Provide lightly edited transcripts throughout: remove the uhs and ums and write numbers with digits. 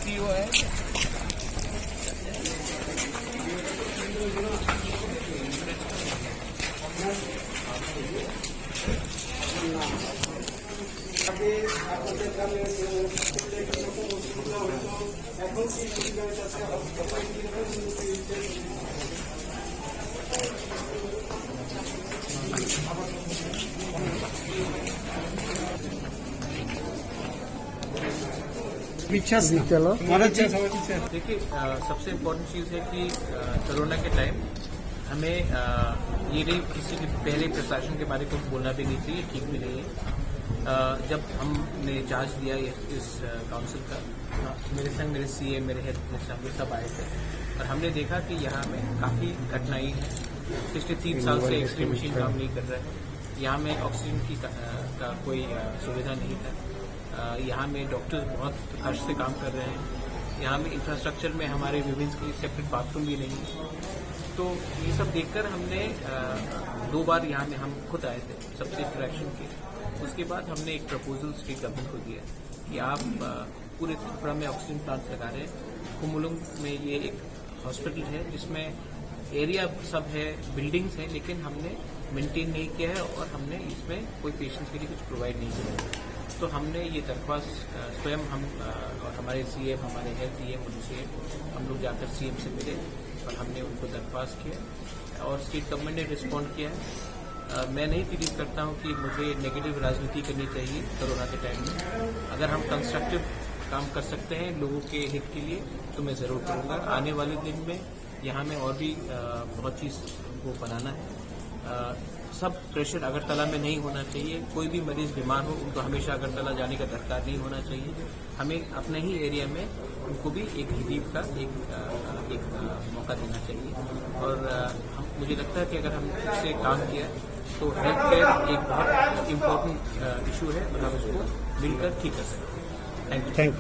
CEO है। देखिए, सबसे इम्पोर्टेंट चीज़ है कि कोरोना के टाइम हमें ये नहीं किसी के पहले प्रशासन के बारे में बोलना भी नहीं चाहिए, ठीक भी नहीं है। जब हमने चार्ज दिया इस काउंसिल का, मेरे संग मेरे सीए, मेरे हेड मिनिस्टर सब आए थे और हमने देखा कि यहाँ में काफ़ी कठिनाई है। पिछले 3 साल से एक्सरे मशीन काम नहीं कर रहा है। यहाँ में ऑक्सीजन की का कोई सुविधा नहीं था। यहाँ में डॉक्टर बहुत कष्ट से काम कर रहे हैं। यहाँ में इंफ्रास्ट्रक्चर में हमारे विमेंस के सेपरेट बाथरूम भी नहीं है। तो ये सब देखकर हमने 2 बार यहाँ में हम खुद आए थे, सबसे इंटरेक्शन की। उसके बाद हमने एक प्रपोजल स्टेट गवर्नमेंट को दिया कि आप पूरे त्रिपुरा में ऑक्सीजन प्लांट लगा रहे हैं। कुमुलुंग में ये एक हॉस्पिटल है जिसमें एरिया सब है, बिल्डिंग्स हैं, लेकिन हमने मेंटेन नहीं किया है और हमने इसमें कोई पेशेंट्स के लिए कुछ प्रोवाइड नहीं किया। तो हमने ये दरख्वास्त स्वयं हम और हमारे सीएम, हमारे हेल्थ डीएम, उनसे हम लोग जाकर सीएम से मिले और हमने उनको दरख्वास्त किया और स्टेट गवर्नमेंट ने रिस्पॉन्ड किया है। मैं नहीं बिलीव करता हूँ कि मुझे नेगेटिव राजनीति करनी चाहिए कोरोना के टाइम में। अगर हम कंस्ट्रक्टिव काम कर सकते हैं लोगों के हित के लिए तो मैं ज़रूर करूँगा। आने वाले दिन में यहाँ में और भी बहुत चीज़ को बनाना है। सब प्रेशर अगरतला में नहीं होना चाहिए। कोई भी मरीज बीमार हो उनको हमेशा अगरतला जाने का दरकार नहीं होना चाहिए। हमें अपने ही एरिया में उनको भी एक रिलीफ का एक मौका देना चाहिए। और मुझे लगता है कि अगर हम इससे काम किया तो हेल्थ केयर एक बहुत इम्पोर्टेंट इशू है और हम उसको मिलकर ठीक कर सकते हैं। थैंक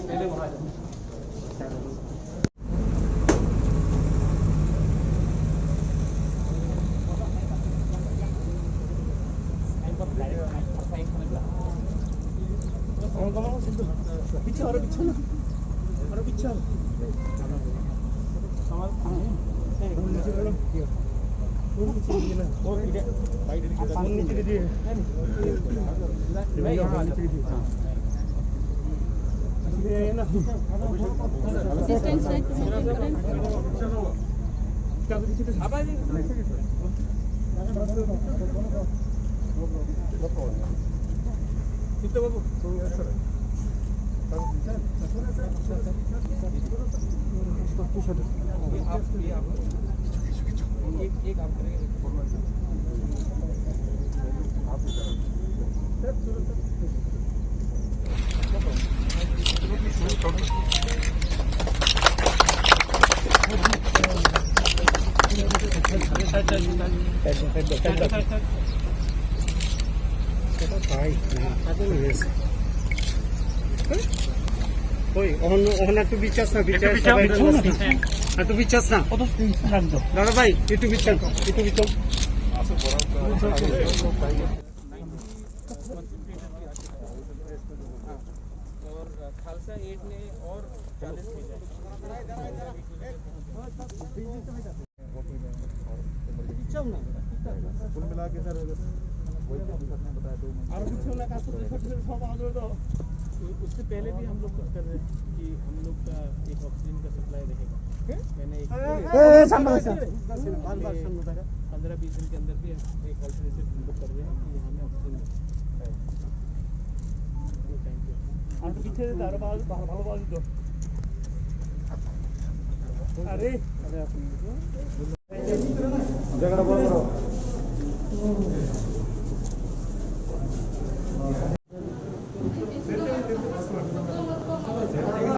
पहले वहाँ एक काम करेंगे। tu bicara Dada bhai, itu bicara. और खालसा एड ने और ज़्यादा कुल मिला के सर वही बताया उससे पहले भी हम लोग कुछ कर रहे हैं कि हम लोग का एक ऑक्सीजन का सप्लाई रहेगा। मैंने 15-20 दिन के अंदर भी एक ऑल्टरनेटिव हम लोग कर रहे हैं कि यहाँ में ऑक्सीजन अरे